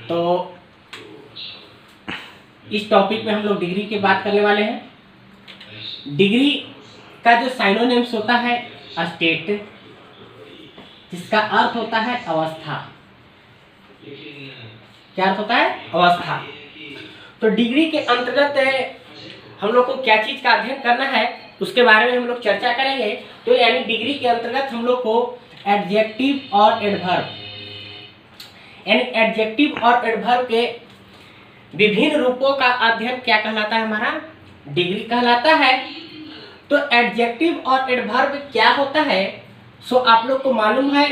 तो इस टॉपिक में हम लोग डिग्री की बात करने वाले हैं। डिग्री का जो साइनोनिम्स होता है स्टेट, जिसका अर्थ होता है अवस्था। क्या अर्थ होता है? अवस्था। तो डिग्री के अंतर्गत हम लोग को क्या चीज का अध्ययन करना है उसके बारे में हम लोग चर्चा करेंगे। तो यानी डिग्री के अंतर्गत हम लोग को एडजेक्टिव और एडवर्ब, यानी एडजेक्टिव और एडवर्ब के विभिन्न रूपों का अध्ययन क्या कहलाता है? हमारा डिग्री कहलाता है। तो एडजेक्टिव और एडवर्ब क्या होता है सो आप लोग को मालूम है?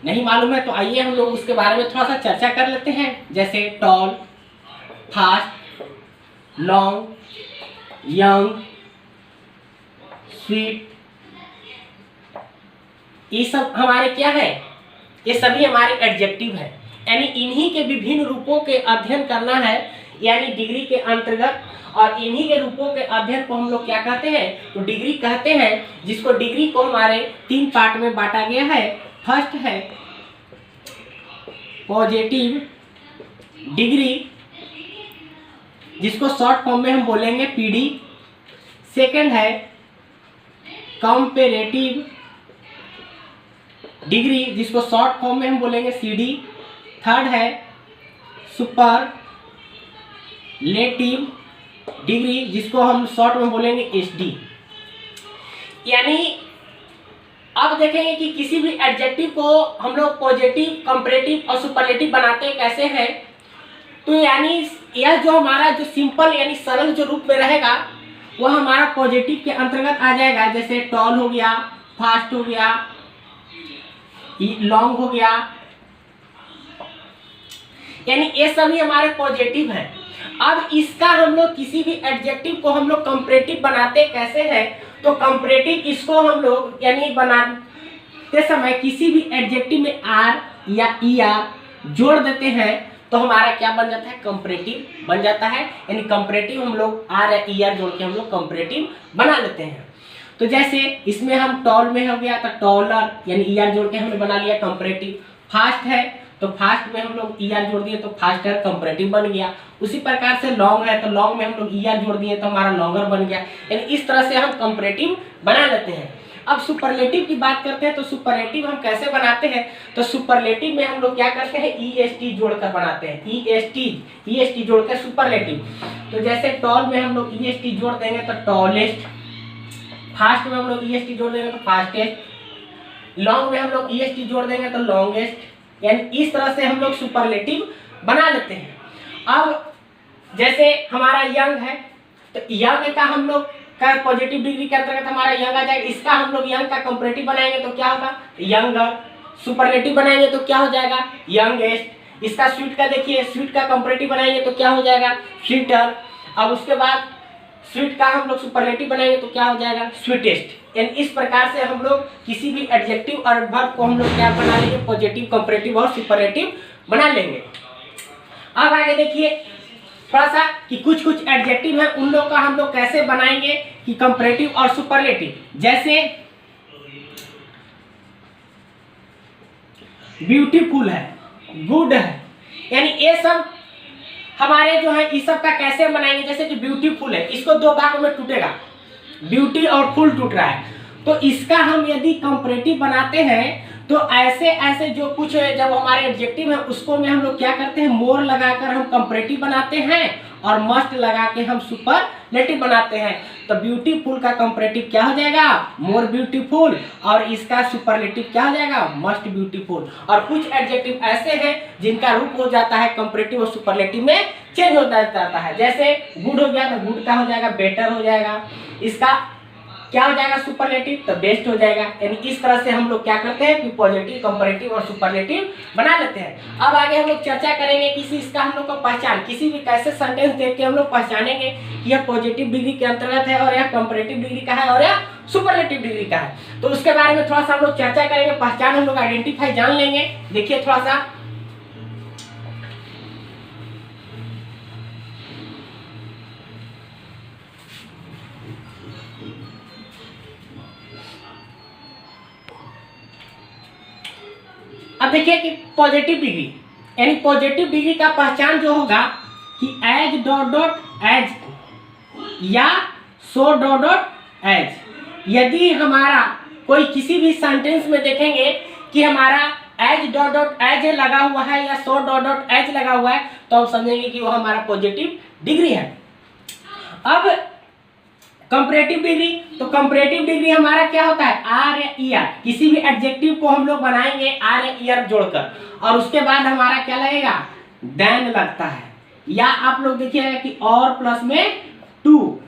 नहीं मालूम है तो आइए हम लोग उसके बारे में थोड़ा सा चर्चा कर लेते हैं। जैसे tall, fast, long, young, sweet, ये सब हमारे क्या है? ये सभी हमारे एडजेक्टिव है। यानी इन्हीं के विभिन्न रूपों के अध्ययन करना है यानी डिग्री के अंतर्गत। और इन्हीं के रूपों के अध्ययन को हम लोग क्या कहते हैं? तो डिग्री कहते हैं, जिसको डिग्री को हमारे 3 पार्ट में बांटा गया है। फर्स्ट है पॉजिटिव डिग्री, जिसको शॉर्ट फॉर्म में हम बोलेंगे पीडी। सेकंड है कंपैरेटिव डिग्री, जिसको शॉर्ट फॉर्म में हम बोलेंगे सीडी। थर्ड है सुपरलेटिव डिग्री, जिसको हम शॉर्ट में बोलेंगे एसडी। यानी अब देखेंगे कि किसी भी एडजेक्टिव को हम लोग पॉजिटिव, कंपैरेटिव और सुपरलेटिव बनाते कैसे हैं। तो यानी यह जो हमारा जो सिंपल यानी सरल जो रूप में रहेगा वह हमारा पॉजिटिव के अंतर्गत आ जाएगा। जैसे टॉल हो गया, फास्ट हो गया, लॉन्ग हो गया, यानी ये सभी हमारे पॉजिटिव हैं। अब इसका हम लोग किसी भी एडजेक्टिव को हम लोग कंपैरेटिव बनाते कैसे हैं? तो कंपैरेटिव इसको हम लोग यानी बनाते समय किसी भी एडजेक्टिव में आर या ईआर जोड़ देते हैं तो हमारा क्या बन जाता है? कंपैरेटिव बन जाता है। यानी कंपैरेटिव हम लोग आर या ईआर जोड़ के हम लोग कंपैरेटिव बना लेते हैं। तो जैसे इसमें हम टॉल में हो गया तो टॉलर यानी ईआर जोड़ के हमने बना लिया कंपैरेटिव। फास्ट है तो फास्ट में हम लोग ईआर जोड़ दिए तो फास्टर कंपैरेटिव बन गया। उसी प्रकार से लॉन्ग है तो लॉन्ग में हम लोग ईआर जोड़ दिए तो हमारा लॉन्गर बन गया। यानी इस तरह से हम कंपैरेटिव बना लेते हैं। अब सुपरलेटिव की बात करते हैं तो सुपरलेटिव हम कैसे बनाते हैं? तो सुपरलेटिव में हम लोग क्या करते हैं? ईएसटी जोड़कर बनाते हैं। ईएसटी जोड़कर सुपरलेटिव। तो जैसे टॉल में हम लोग ईएसटी जोड़ देंगे तो टॉलेस्ट, फास्ट में हम लोग ईएसटी जोड़ देंगे तो फास्टेस्ट, लॉन्ग में हम लोग ईएसटी जोड़ देंगे तो लॉन्गेस्ट। यानी इस तरह से हम लोग सुपरलेटिव बना लेते हैं। अब जैसे हमारा यंग है तो यंग का हम लोग का पॉजिटिव डिग्री के अंतर्गत हमारा यंग आ जाएगा। इसका हम लोग यंग का कंपैरेटिव बनाएंगे तो क्या होगा? यंगर। सुपरलेटिव बनाएंगे तो क्या हो जाएगा? यंगेस्ट। इसका स्वीट का देखिए, स्वीट का कंपैरेटिव बनाएंगे तो क्या हो जाएगा? स्वीटर। अब उसके बाद स्वीट का हम लोग सुपरलेटिव बनाएंगे तो क्या हो जाएगा? स्वीटेस्ट। यानी इस प्रकार से हम लोग किसी भी एडजेक्टिव और एडवर्ब को हम लोग क्या बना लेंगे? पॉजिटिव, कंपैरेटिव और सुपरलेटिव बना लेंगे। अब आगे देखिए थोड़ा सा कि कुछ कुछ एडजेक्टिव है उन लोग का हम लोग कैसे बनाएंगे कि कंपैरेटिव और सुपरलेटिव। जैसे ब्यूटीफुल है, गुड है, यानी ये सब हमारे जो है इस सब का कैसे बनाएंगे? जैसे कि ब्यूटीफुल है, इसको 2 भागों में टूटेगा, ब्यूटी और फुल टूट रहा है। तो इसका हम यदि कंपैरेटिव बनाते हैं तो ऐसे ऐसे जो कुछ जब हमारे एडजेक्टिव है उसको में हम लोग क्या करते हैं? मोर लगाकर हम कंपैरेटिव बनाते हैं और मस्ट लगा के हम सुपरलेटिव बनाते हैं। तो ब्यूटीफुल का कंपैरेटिव क्या हो जाएगा? More beautiful. और इसका सुपरलेटिव क्या हो जाएगा? Must beautiful. और कुछ एडजेक्टिव ऐसे हैं जिनका रूप हो जाता है कंपैरेटिव और सुपरलेटिव में चेंज होता जाता है। जैसे गुड हो गया तो गुड का हो जाएगा बेटर हो जाएगा। इसका क्या हो जाएगा? सुपरलेटिव तो बेस्ट हो जाएगा। यानी इस तरह से हम लोग क्या करते हैं कि पॉजिटिव, कंपैरेटिव और सुपरलेटिव बना लेते हैं। अब आगे हम लोग चर्चा करेंगे किसी इसका हम लोग को पहचान, किसी भी कैसे सेंटेंस देख के हम लोग पहचानेंगे कि यह पॉजिटिव डिग्री के अंतर्गत है और यह कंपैरेटिव डिग्री का है और यह सुपरलेटिव डिग्री का है। तो उसके बारे में थोड़ा सा हम लोग चर्चा करेंगे, पहचान हम लोग आइडेंटिफाई जान लेंगे। देखिए थोड़ा सा अब देखिए कि पॉजिटिव डिग्री यानी पॉजिटिव डिग्री का पहचान जो होगा कि एज डॉट डॉट एज या सो डॉट डॉट एज। यदि हमारा कोई किसी भी सेंटेंस में देखेंगे कि हमारा एज डॉट डॉट एज लगा हुआ है या सो डॉट डॉट एज लगा हुआ है तो हम समझेंगे कि वो हमारा पॉजिटिव डिग्री है। अब कंपैरेटिव डिग्री, तो कंपैरेटिव डिग्री हमारा क्या होता है, आर या ई आर, किसी भी एडजेक्टिव को हम लोग बनाएंगे आर या ई आर जोड़कर और उसके बाद हमारा क्या लगेगा, देन लगता है, या आप लोग देखिएगा कि और प्लस में टू,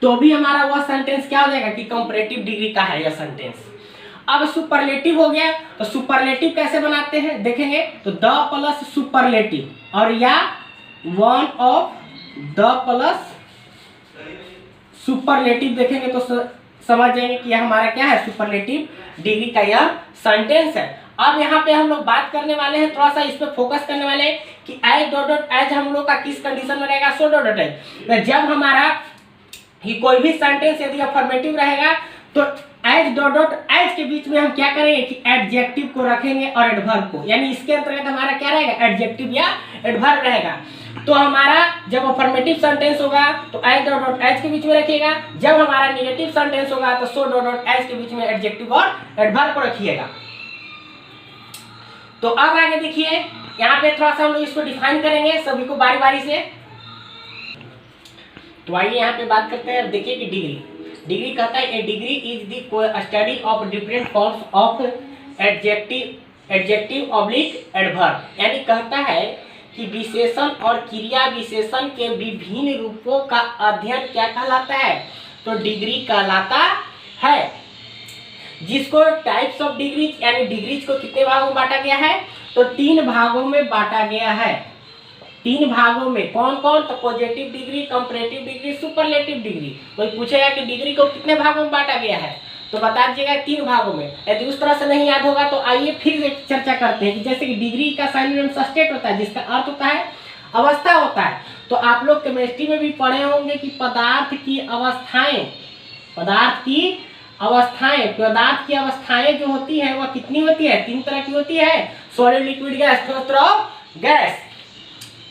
तो भी हमारा वह सेंटेंस क्या हो जाएगा कि कंपैरेटिव डिग्री का है यह सेंटेंस। अब सुपरलेटिव हो गया, तो सुपरलेटिव कैसे बनाते हैं देखेंगे, तो द प्लस सुपरलेटिव और या one of the plus superlative देखेंगे तो समझ जाएंगे कि यह हमारा क्या है, सुपरलेटिव डिग्री का यह सेंटेंस है। अब यहाँ पे हम लोग बात करने वाले हैं, थोड़ा सा इस पे फोकस करने वाले हैं कि एज डॉट डॉट एज हम लोग का किस कंडीशन में रहेगा, सो डॉट डॉट एज। जब हमारा ही कोई भी सेंटेंस यदि अफर्मेटिव रहेगा तो एज डॉट डॉट एज के बीच में हम क्या करेंगे कि एडजेक्टिव को रखेंगे और एडवर्ब को, यानी इसके अंतर्गत हमारा क्या रहेगा, एडजेक्टिव या एडवर्ब रहेगा। तो हमारा जब अफर्मेटिव सेंटेंस होगा तो एज डॉट डॉट एज के बीच में रखिएगा, जब हमारा नेगेटिव सेंटेंस होगा तो सो डॉट डॉट एज के बीच में एडजेक्टिव और एडवर्ब को रखिएगा। तो अब आगे देखिए, यहाँ पे थोड़ा सा हम लोग इसको डिफाइन करेंगे सभी को बारी बारी से। तो आइए यहाँ पे बात करते हैं, देखिए कि डिग्री कहता है A degree is the study of different forms of adjective oblique adverb, यानी कहता है कि विशेषण और क्रिया विशेषण के विभिन्न रूपों का अध्ययन क्या कहलाता है, तो डिग्री कहलाता है। जिसको टाइप्स ऑफ डिग्रीज, यानी डिग्रीज को कितने भागों में बांटा गया है, तो 3 भागों में बांटा गया है। 3 भागों में कौन कौन, तो positive degree, comparative degree, superlative degree. कोई पूछेगा कि डिग्री को कितने भागों में बांटा गया है तो बता दीजिएगा 3 भागों में। यदि उस तरह से नहीं याद होगा तो आइए फिर से चर्चा करते हैं कि जैसे कि डिग्री का साइन स्टेट होता है जिसका अर्थ होता है अवस्था होता है। तो आप लोग केमिस्ट्री में भी पढ़े होंगे कि पदार्थ की अवस्थाएं जो होती है वह कितनी होती है, 3 तरह की होती है, सॉलिड, लिक्विड, गैस, गैस।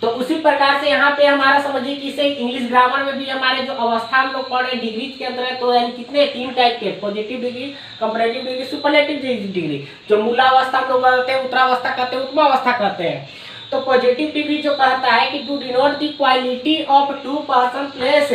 तो उसी प्रकार से यहाँ पे हमारा समझिए कि इसे इंग्लिश ग्रामर में भी हमारे जो अवस्था हम लोग पढ़ रहे हैं डिग्री के अंदर, तो यानी कितने 3 टाइप के, positive degree, comparative degree, superlative degree. जो मूलावस्था हम लोग कहते हैं, उत्तरावस्था कहते हैं, उत्तमावस्था कहते हैं। तो पॉजिटिव डिग्री जो कहता है कि to denote the quality of 2 person place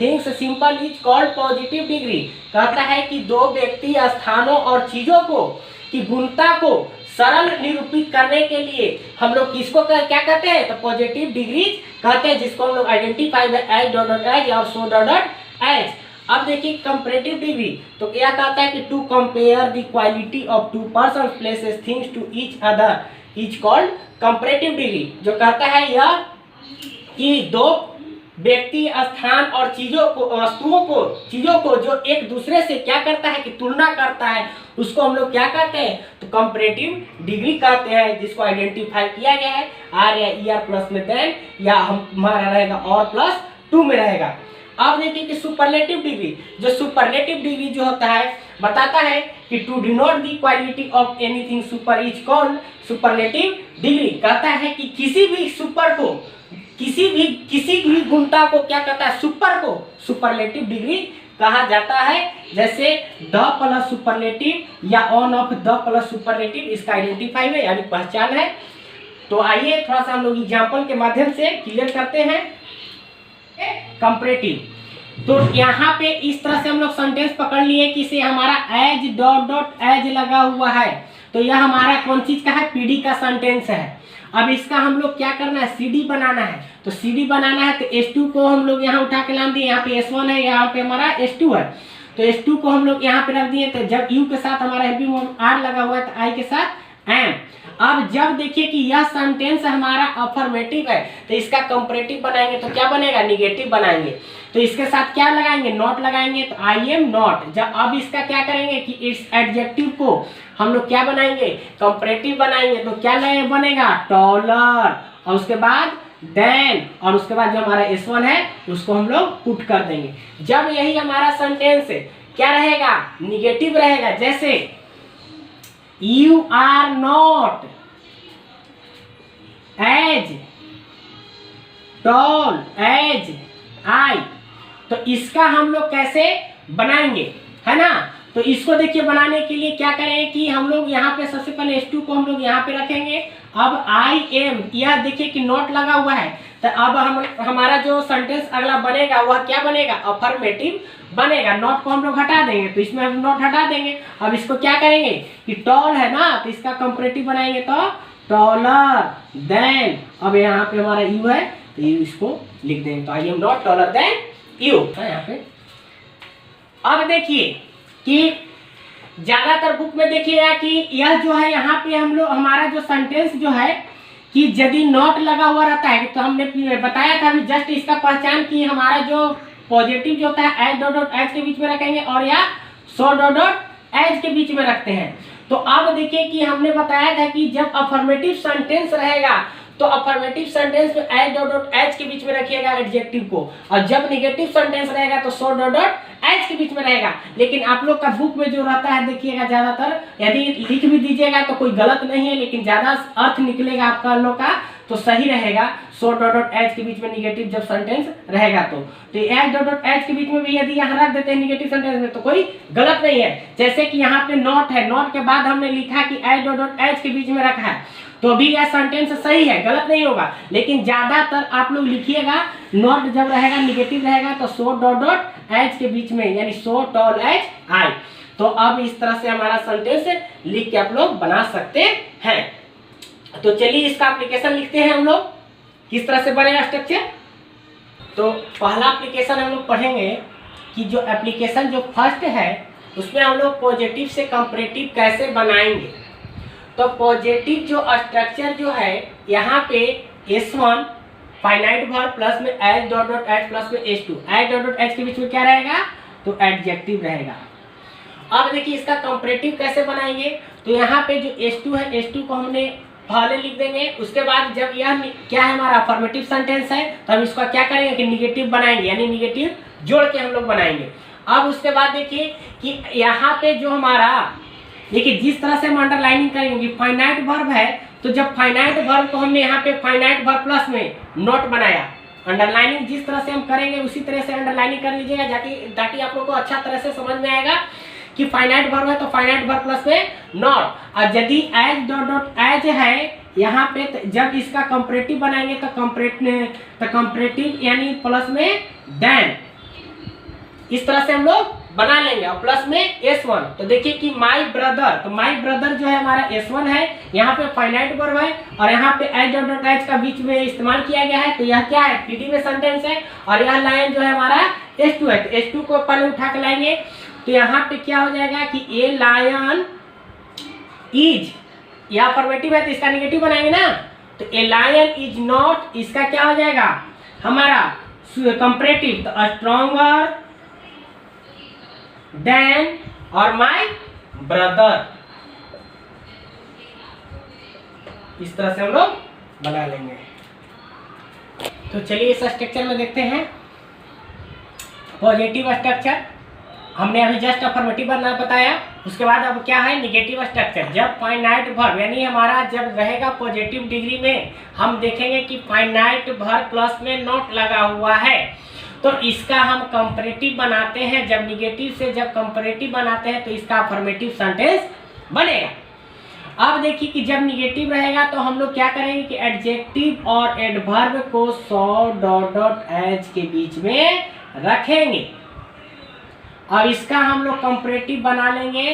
things simple is called positive degree. कहता है कि 2 व्यक्ति, स्थानों और चीजों को की गुणता को सरल निरूपित करने के लिए हम लोग किसको क्या कहते हैं, तो पॉजिटिव डिग्री कहते हैं, जिसको हम लोग identify by as dot dot as और सो डॉट डॉट एज। अब देखिए कंपैरेटिव डिग्री, तो क्या कहता है कि to compare the quality of 2 person places things to each other is called comparative degree. जो कहता है यह कि 2 व्यक्ति, स्थान और चीजों को जो एक दूसरे से क्या करता है कि तुलना करता है, उसको हम लोग क्या कहते हैं, तो कंपैरेटिव डिग्री कहते हैं, जिसको आइडेंटिफाई किया गया है आर या ई आर प्लस में देन, या हमारा रहेगा और प्लस 2 में रहेगा। अब देखिए कि सुपरलेटिव डिग्री, जो सुपरलेटिव डिग्री जो होता है बताता है कि to denote the quality of anything super is called superlative degree. कहता है कि किसी भी सुपर को, किसी भी गुणता को क्या कहता है, सुपर को सुपरलेटिव डिग्री कहा जाता है। जैसे द प्लस सुपरलेटिव या on off the plus superlative, इसका आइडेंटिफाई है यानी पहचान है। तो आइए थोड़ा सा हम लोग एग्जाम्पल के माध्यम से क्लियर करते हैं। कंपैरेटिव, तो यहाँ पे इस तरह से हम लोग सेंटेंस पकड़ लिए कि इसे हमारा एज डॉट डॉट एज लगा हुआ है, तो यह हमारा कौन चीज का है, पीडी का सेंटेंस है। अब इसका हम लोग क्या करना है, सीडी बनाना है। तो सीडी बनाना है तो S2 को हम लोग यहाँ उठा के नाम दिए, यहाँ पे S1 है, यहाँ पे हमारा S2 है, तो S2 को हम लोग यहाँ पे रख दिए। तो जब U के साथ हमारा हेल्पिंग R लगा हुआ है तो I के साथ M। अब जब देखिए कि यह सेंटेंस हमारा अफर्मेटिव है तो इसका कंपैरेटिव बनाएंगे तो क्या बनेगा, निगेटिव बनाएंगे। तो इसके साथ क्या लगाएंगे, नॉट लगाएंगे, तो आई एम नॉट। जब अब इसका क्या करेंगे कि इस एडजेक्टिव को हम लोग क्या बनाएंगे, कंपैरेटिव बनाएंगे, तो क्या बनेगा, टॉलर, और उसके बाद देन, और उसके बाद जो हमारा S1 है उसको हम लोग पुट कर देंगे। जब यही हमारा सेंटेंस क्या रहेगा, निगेटिव रहेगा, जैसे you are not as tall as I. तो इसका हम लोग कैसे बनाएंगे, है ना। तो इसको देखिए बनाने के लिए क्या करें कि हम लोग यहाँ पे सबसे पहले S2 को हम लोग यहाँ पे रखेंगे। अब आई एम, यह देखिए कि नॉट लगा हुआ है, तो अब हमारा जो सेंटेंस अगला बनेगा वह क्या बनेगा, अफर्मेटिव बनेगा। नॉट को हम लोग हटा देंगे, तो इसमें हम नॉट हटा देंगे। अब इसको क्या करेंगे कि टॉल है ना, तो इसका कंपैरेटिव बनाएंगे तो टॉलर देन। अब यहाँ पे हमारा यू है, तो यू इसको लिख देंगे, तो I am not taller than you है यहाँ पे। अब देखिए कि ज्यादातर बुक में देखिएगा कि यह जो है यहाँ पे हम लोग हमारा जो सेंटेंस जो है कि यदि नॉट लगा हुआ रहता है, तो हमने बताया था अभी जस्ट इसका पहचान कि हमारा जो पॉजिटिव जो होता है एज डॉट डॉट एज के बीच में रखेंगे और या सो डॉट डॉट एज के बीच में रखते हैं। तो अब देखिए कि हमने बताया था कि जब अफर्मेटिव सेंटेंस रहेगा तो अफर्मेटिव सेंटेंस में एज डॉट डॉट एज के बीच में रखिएगा एडजेक्टिव को, और जब नेगेटिव सेंटेंस रहेगा तो सो डॉट डॉट एज के बीच में रहेगा। लेकिन आप लोग का बुक में जो रहता है देखिएगा ज्यादातर, यदि लिख भी दीजिएगा तो कोई गलत नहीं है, लेकिन ज्यादा अर्थ निकलेगा आपका लोग का तो सही रहेगा सो डॉट डॉट एज के बीच में निगेटिव जब सेंटेंस रहेगा तो एज डॉट डॉट एज के बीच में भी यदि यहाँ रख देते हैं निगेटिव सेंटेंस में तो कोई गलत नहीं है। जैसे कि यहाँ पे नॉट है, नॉट के बाद हमने लिखा कि एज डॉट डॉट एज के बीच में रखा है, तो भी यह सेंटेंस सही है, गलत नहीं होगा। लेकिन ज्यादातर आप लोग लिखिएगा नॉट जब रहेगा निगेटिव रहेगा तो सो डॉट डॉट एज के बीच में, यानी सो टॉल एज आई। तो अब इस तरह से हमारा सेंटेंस लिख के आप लोग बना सकते हैं। तो चलिए इसका एप्लीकेशन लिखते हैं हम लोग, किस तरह से बनेगा स्ट्रक्चर। तो पहला एप्लीकेशन हम लोग पढ़ेंगे कि जो एप्लीकेशन जो फर्स्ट है उसमें हम लोग पॉजिटिव से कंपैरेटिव कैसे बनाएंगे। तो पॉजिटिव जो स्ट्रक्चर जो है यहाँ पे S1 फाइनाइट वर्ब प्लस में as dot dot as plus में S2, as dot dot as के बीच में क्या रहेगा तो एडजेक्टिव रहेगा। अब देखिए इसका कंपैरेटिव कैसे बनाएंगे। तो यहाँ पे जो S2 है, S2 को हमने पहले लिख देंगे, उसके बाद जब यह क्या है हमारा अफर्मेटिव सेंटेंस है तो हम इसका क्या करेंगे कि निगेटिव बनाएंगे, यानी निगेटिव जोड़ के हम लोग बनाएंगे। अब उसके बाद देखिए कि यहाँ पे जो हमारा देखिए जिस तरह से हम अंडरलाइनिंग करेंगे, फाइनाइट वर्ब है तो जब फाइनाइट वर्ब को हमने यहाँ पे फाइनाइट वर्ब प्लस में नॉट बनाया, अंडरलाइनिंग जिस तरह से हम करेंगे उसी तरह से अंडरलाइनिंग कर लीजिएगा ताकि आप लोग को अच्छा तरह से समझ में आएगा कि फाइनाइट वर्ब है तो फाइनाइट वर्ब प्लस में नॉट। और यदि एज डॉट डॉट एज है यहाँ पे जब इसका कंपैरेटिव बनाएंगे तो कंपैरेटिव यानी प्लस में देन, इस तरह से हम लोग बना लेंगे और प्लस में S1। तो देखिए कि माई ब्रदर, तो माई ब्रदर जो है हमारा S1 है, यहाँ पे फाइनाइट वर्ब है और यहाँ पे एज डॉट डॉट एज का बीच में इस्तेमाल किया गया है, तो यह क्या है PD में सेंटेंस है। और यह लाइन जो है हमारा S2 है, तो S2 को पहले उठा के लाएंगे तो यहाँ पे क्या हो जाएगा कि ए लायन इज, यह अफर्मेटिव है तो इसका निगेटिव बनाएंगे ना, तो ए लायन इज नॉट, इसका क्या हो जाएगा हमारा कंपैरेटिव, तो स्ट्रॉन्गर देन और माई ब्रदर, इस तरह से हम लोग बना लेंगे। तो चलिए इस स्ट्रक्चर में देखते हैं पॉजिटिव स्ट्रक्चर। हमने अभी जस्ट अफर्मेटिव बनना बताया, उसके बाद अब क्या है निगेटिव स्ट्रक्चर। जब फाइनाइट वर्ब यानी हमारा जब रहेगा पॉजिटिव डिग्री में, हम देखेंगे कि फाइनाइट वर्ब प्लस में नॉट लगा हुआ है तो इसका हम कंपैरेटिव बनाते हैं। जब निगेटिव से जब कंपैरेटिव बनाते हैं तो इसका अफर्मेटिव सेंटेंस बनेगा। अब देखिए कि जब निगेटिव रहेगा तो हम लोग क्या करेंगे कि एडजेक्टिव और एडवर्ब को सो डॉट डॉट एज के बीच में रखेंगे और इसका हम लोग कंपैरेटिव बना लेंगे।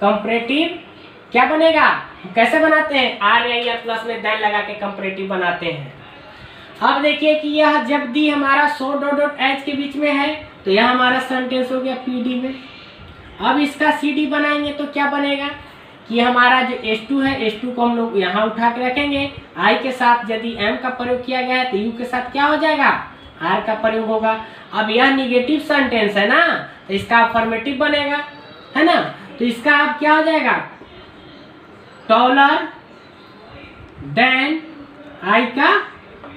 कंपैरेटिव क्या बनेगा, कैसे बनाते हैं, आर या प्लस में देन लगा के कंपैरेटिव बनाते हैं। अब देखिए कि यह जब दी हमारा सो डॉट डॉट एच के बीच में है तो यह हमारा सेंटेंस हो गया पीडी में। अब इसका सीडी बनाएंगे तो क्या बनेगा कि हमारा जो S2 है, S2 को हम लोग यहाँ उठा के रखेंगे, I के साथ यदि M का प्रयोग किया गया है तो U के साथ क्या हो जाएगा, R का प्रयोग होगा। अब यह निगेटिव सेंटेंस है ना तो इसका अफर्मेटिव बनेगा, है ना, तो इसका अब क्या हो जाएगा, टॉलर देन I का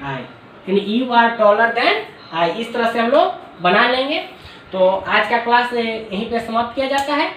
I, यानी you are taller than I। इस तरह से हम लोग बना लेंगे। तो आज का क्लास यहीं पे समाप्त किया जाता है।